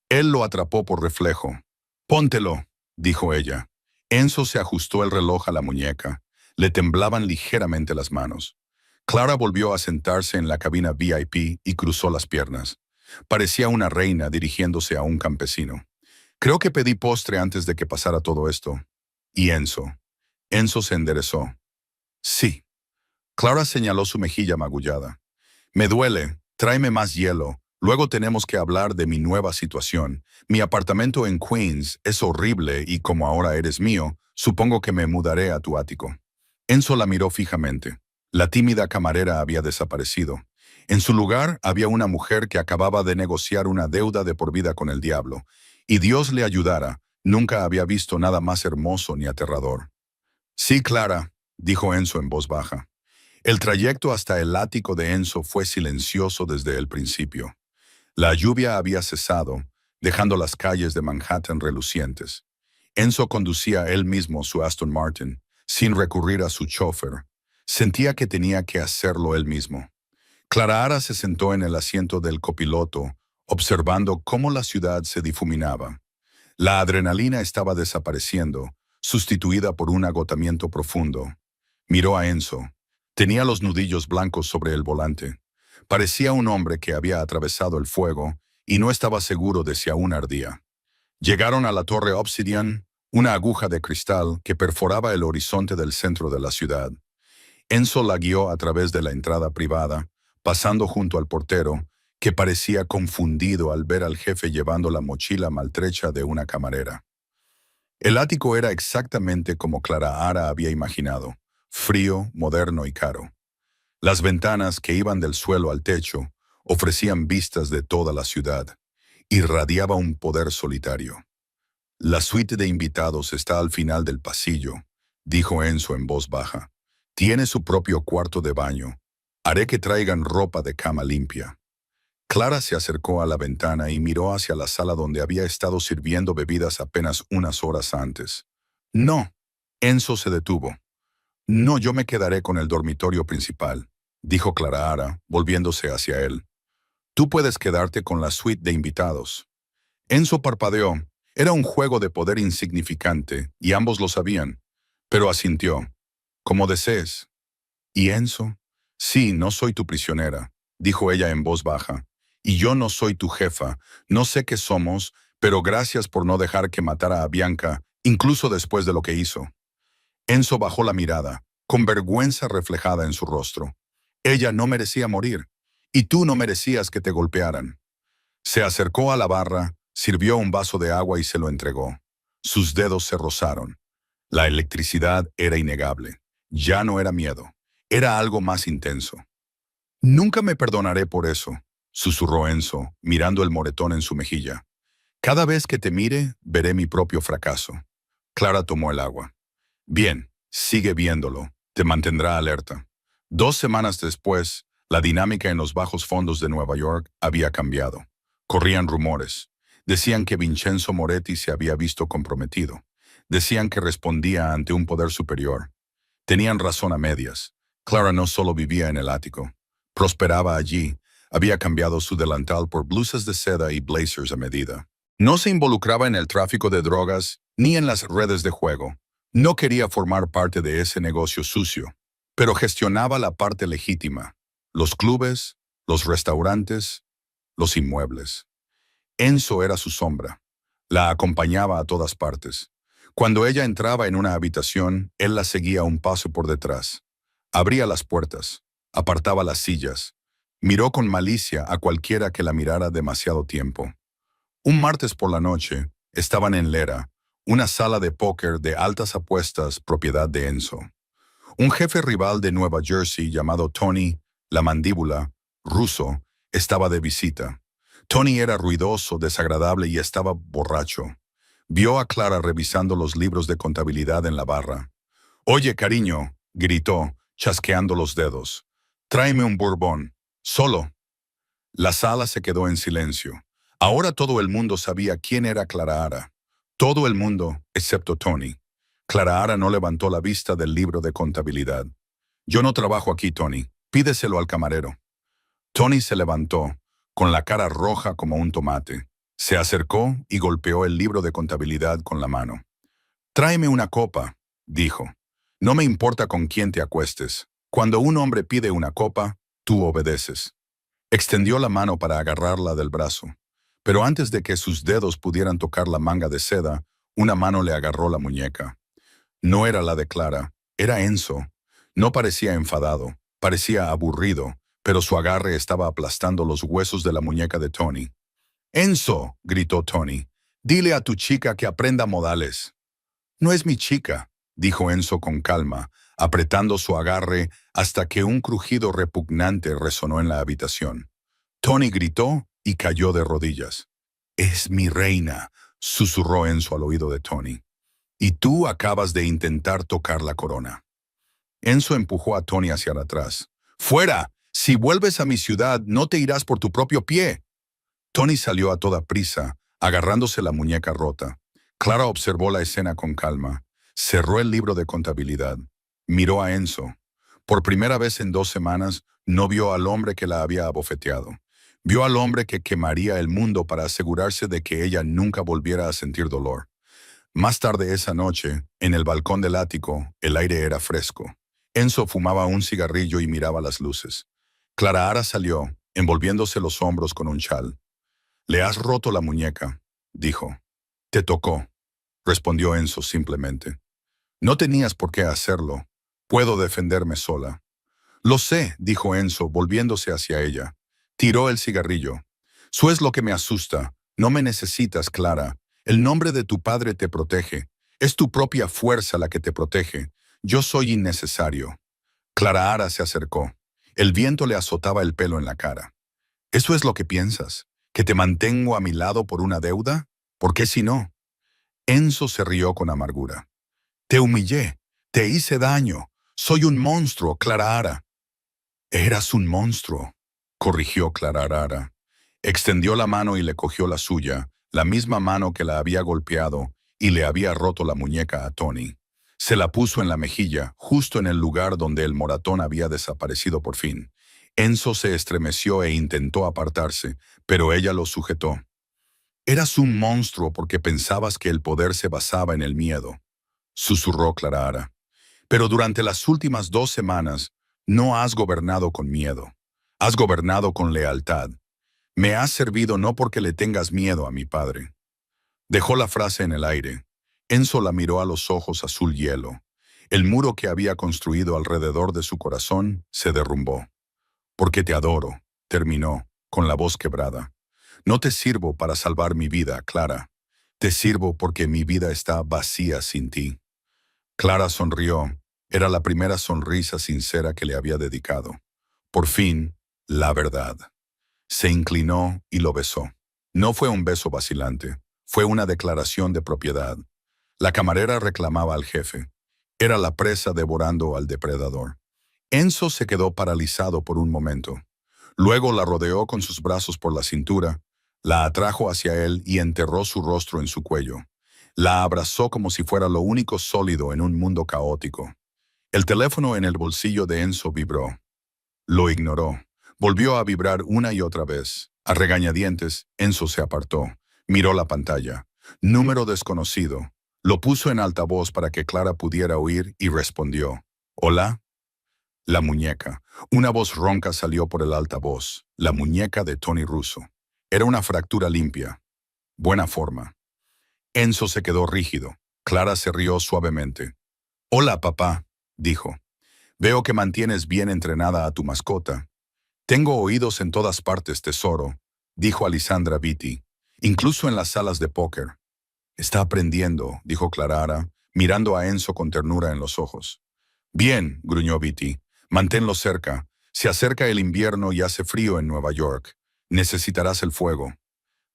Él lo atrapó por reflejo. «Póntelo», dijo ella. Enzo se ajustó el reloj a la muñeca. Le temblaban ligeramente las manos. Clara volvió a sentarse en la cabina VIP y cruzó las piernas. Parecía una reina dirigiéndose a un campesino. «Creo que pedí postre antes de que pasara todo esto». «¿Y Enzo?» Enzo se enderezó. «Sí». Clara señaló su mejilla magullada. «Me duele. Tráeme más hielo. Luego tenemos que hablar de mi nueva situación. Mi apartamento en Queens es horrible y como ahora eres mío, supongo que me mudaré a tu ático». Enzo la miró fijamente. La tímida camarera había desaparecido. En su lugar había una mujer que acababa de negociar una deuda de por vida con el diablo. Y Dios le ayudara, nunca había visto nada más hermoso ni aterrador. «Sí, Clara», dijo Enzo en voz baja. El trayecto hasta el ático de Enzo fue silencioso desde el principio. La lluvia había cesado, dejando las calles de Manhattan relucientes. Enzo conducía él mismo su Aston Martin, sin recurrir a su chofer. Sentía que tenía que hacerlo él mismo. Clara Ara se sentó en el asiento del copiloto, observando cómo la ciudad se difuminaba. La adrenalina estaba desapareciendo, sustituida por un agotamiento profundo. Miró a Enzo. Tenía los nudillos blancos sobre el volante. Parecía un hombre que había atravesado el fuego y no estaba seguro de si aún ardía. Llegaron a la torre Obsidian, una aguja de cristal que perforaba el horizonte del centro de la ciudad. Enzo la guió a través de la entrada privada, pasando junto al portero, que parecía confundido al ver al jefe llevando la mochila maltrecha de una camarera. El ático era exactamente como Clara Ara había imaginado, frío, moderno y caro. Las ventanas que iban del suelo al techo ofrecían vistas de toda la ciudad. Irradiaba un poder solitario. La suite de invitados está al final del pasillo, dijo Enzo en voz baja. Tiene su propio cuarto de baño. Haré que traigan ropa de cama limpia. Clara se acercó a la ventana y miró hacia la sala donde había estado sirviendo bebidas apenas unas horas antes. No. Enzo se detuvo. No, yo me quedaré con el dormitorio principal, dijo Clara Ara, volviéndose hacia él. Tú puedes quedarte con la suite de invitados. Enzo parpadeó. Era un juego de poder insignificante, y ambos lo sabían, pero asintió. Como desees. ¿Y Enzo? Sí, no soy tu prisionera, dijo ella en voz baja. Y yo no soy tu jefa. No sé qué somos, pero gracias por no dejar que matara a Bianca, incluso después de lo que hizo. Enzo bajó la mirada, con vergüenza reflejada en su rostro. Ella no merecía morir, y tú no merecías que te golpearan. Se acercó a la barra, sirvió un vaso de agua y se lo entregó. Sus dedos se rozaron. La electricidad era innegable. Ya no era miedo. Era algo más intenso. Nunca me perdonaré por eso, susurró Enzo, mirando el moretón en su mejilla. Cada vez que te mire, veré mi propio fracaso. Clara tomó el agua. Bien, sigue viéndolo. Te mantendrá alerta. 2 semanas después, la dinámica en los bajos fondos de Nueva York había cambiado. Corrían rumores. Decían que Vincenzo Moretti se había visto comprometido. Decían que respondía ante un poder superior. Tenían razón a medias. Clara no solo vivía en el ático. Prosperaba allí. Había cambiado su delantal por blusas de seda y blazers a medida. No se involucraba en el tráfico de drogas ni en las redes de juego. No quería formar parte de ese negocio sucio, pero gestionaba la parte legítima: los clubes, los restaurantes, los inmuebles. Enzo era su sombra. La acompañaba a todas partes. Cuando ella entraba en una habitación, él la seguía un paso por detrás. Abría las puertas, apartaba las sillas, miró con malicia a cualquiera que la mirara demasiado tiempo. Un martes por la noche, estaban en Lera, una sala de póker de altas apuestas propiedad de Enzo. Un jefe rival de Nueva Jersey llamado Tony, la mandíbula, ruso, estaba de visita. Tony era ruidoso, desagradable y estaba borracho. Vio a Clara revisando los libros de contabilidad en la barra. «Oye, cariño», gritó, chasqueando los dedos. «Tráeme un bourbon. Solo». La sala se quedó en silencio. Ahora todo el mundo sabía quién era Clara Ara. Todo el mundo, excepto Tony. Clara Ara no levantó la vista del libro de contabilidad. «Yo no trabajo aquí, Tony. Pídeselo al camarero». Tony se levantó, con la cara roja como un tomate. Se acercó y golpeó el libro de contabilidad con la mano. «Tráeme una copa», dijo. «No me importa con quién te acuestes. Cuando un hombre pide una copa, tú obedeces». Extendió la mano para agarrarla del brazo, pero antes de que sus dedos pudieran tocar la manga de seda, una mano le agarró la muñeca. No era la de Clara, era Enzo. No parecía enfadado, parecía aburrido, pero su agarre estaba aplastando los huesos de la muñeca de Tony. «Enzo», gritó Tony, «dile a tu chica que aprenda modales». «No es mi chica», dijo Enzo con calma, apretando su agarre hasta que un crujido repugnante resonó en la habitación. Tony gritó y cayó de rodillas. «Es mi reina», susurró Enzo al oído de Tony. «Y tú acabas de intentar tocar la corona». Enzo empujó a Tony hacia atrás. «¡Fuera! Si vuelves a mi ciudad, no te irás por tu propio pie». Tony salió a toda prisa, agarrándose la muñeca rota. Clara observó la escena con calma. Cerró el libro de contabilidad. Miró a Enzo. Por primera vez en 2 semanas, no vio al hombre que la había abofeteado. Vio al hombre que quemaría el mundo para asegurarse de que ella nunca volviera a sentir dolor. Más tarde esa noche, en el balcón del ático, el aire era fresco. Enzo fumaba un cigarrillo y miraba las luces. Clara Ara salió, envolviéndose los hombros con un chal. Le has roto la muñeca, dijo. Te tocó, respondió Enzo simplemente. No tenías por qué hacerlo. Puedo defenderme sola. Lo sé, dijo Enzo, volviéndose hacia ella. Tiró el cigarrillo. Eso es lo que me asusta. No me necesitas, Clara. El nombre de tu padre te protege. Es tu propia fuerza la que te protege. Yo soy innecesario. Clara Ara se acercó. El viento le azotaba el pelo en la cara. ¿Eso es lo que piensas? ¿Que te mantengo a mi lado por una deuda? ¿Por qué si no? Enzo se rió con amargura. Te humillé. Te hice daño. Soy un monstruo, Clara Ara. Eras un monstruo, corrigió Clara Ara. Extendió la mano y le cogió la suya, la misma mano que la había golpeado y le había roto la muñeca a Tony. Se la puso en la mejilla, justo en el lugar donde el moratón había desaparecido por fin. Enzo se estremeció e intentó apartarse, pero ella lo sujetó. Eras un monstruo porque pensabas que el poder se basaba en el miedo, susurró Clara Ara. Pero durante las últimas 2 semanas no has gobernado con miedo. Has gobernado con lealtad. Me has servido no porque le tengas miedo a mi padre. Dejó la frase en el aire. Enzo la miró a los ojos azul hielo. El muro que había construido alrededor de su corazón se derrumbó. Porque te adoro, terminó, con la voz quebrada. No te sirvo para salvar mi vida, Clara. Te sirvo porque mi vida está vacía sin ti. Clara sonrió. Era la primera sonrisa sincera que le había dedicado. Por fin, la verdad. Se inclinó y lo besó. No fue un beso vacilante. Fue una declaración de propiedad. La camarera reclamaba al jefe. Era la presa devorando al depredador. Enzo se quedó paralizado por un momento. Luego la rodeó con sus brazos por la cintura, la atrajo hacia él y enterró su rostro en su cuello. La abrazó como si fuera lo único sólido en un mundo caótico. El teléfono en el bolsillo de Enzo vibró. Lo ignoró. Volvió a vibrar una y otra vez. A regañadientes, Enzo se apartó. Miró la pantalla. Número desconocido. Lo puso en altavoz para que Clara pudiera oír y respondió. ¿Hola? La muñeca. Una voz ronca salió por el altavoz. La muñeca de Tony Russo. Era una fractura limpia. Buena forma. Enzo se quedó rígido. Clara se rió suavemente. Hola, papá, dijo. Veo que mantienes bien entrenada a tu mascota. Tengo oídos en todas partes, tesoro, dijo Alessandra Vitti, incluso en las salas de póker. Está aprendiendo, dijo Clara, mirando a Enzo con ternura en los ojos. Bien, gruñó Vitti, manténlo cerca. Se acerca el invierno y hace frío en Nueva York. Necesitarás el fuego.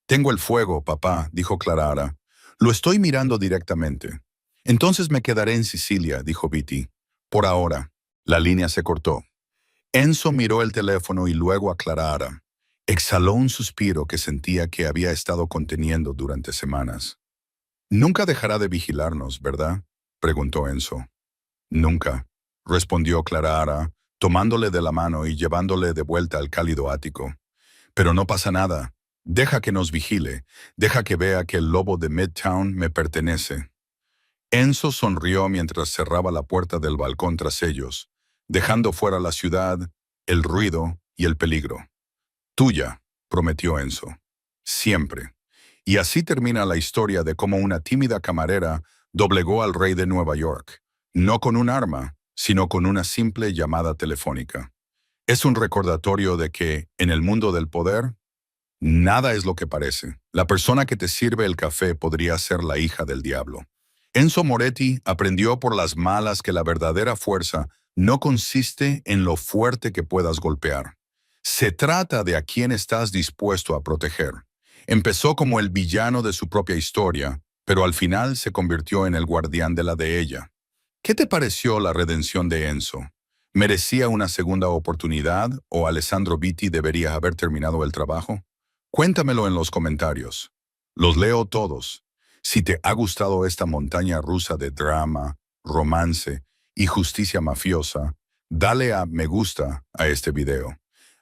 Tengo el fuego, papá, dijo Clara. Lo estoy mirando directamente. Entonces me quedaré en Sicilia, dijo Vitti. Por ahora. La línea se cortó. Enzo miró el teléfono y luego a Clara. Exhaló un suspiro que sentía que había estado conteniendo durante semanas. Nunca dejará de vigilarnos, ¿verdad? Preguntó Enzo. Nunca, respondió Clara, tomándole de la mano y llevándole de vuelta al cálido ático. Pero no pasa nada. Deja que nos vigile. Deja que vea que el lobo de Midtown me pertenece. Enzo sonrió mientras cerraba la puerta del balcón tras ellos, dejando fuera la ciudad, el ruido y el peligro. Tuya, prometió Enzo. Siempre. Y así termina la historia de cómo una tímida camarera doblegó al rey de Nueva York, no con un arma, sino con una simple llamada telefónica. Es un recordatorio de que, en el mundo del poder, nada es lo que parece. La persona que te sirve el café podría ser la hija del diablo. Enzo Moretti aprendió por las malas que la verdadera fuerza no consiste en lo fuerte que puedas golpear. Se trata de a quién estás dispuesto a proteger. Empezó como el villano de su propia historia, pero al final se convirtió en el guardián de la de ella. ¿Qué te pareció la redención de Enzo? ¿Merecía una segunda oportunidad o Alessandro Vitti debería haber terminado el trabajo? Cuéntamelo en los comentarios. Los leo todos. Si te ha gustado esta montaña rusa de drama, romance y justicia mafiosa, dale a me gusta a este video.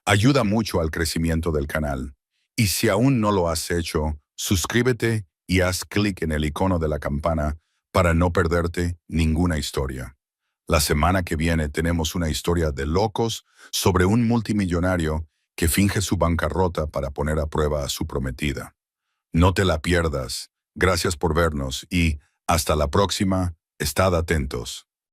Ayuda mucho al crecimiento del canal. Y si aún no lo has hecho, suscríbete y haz clic en el icono de la campana para no perderte ninguna historia. La semana que viene tenemos una historia de locos sobre un multimillonario que finge su bancarrota para poner a prueba a su prometida. No te la pierdas. Gracias por vernos y hasta la próxima. Estad atentos.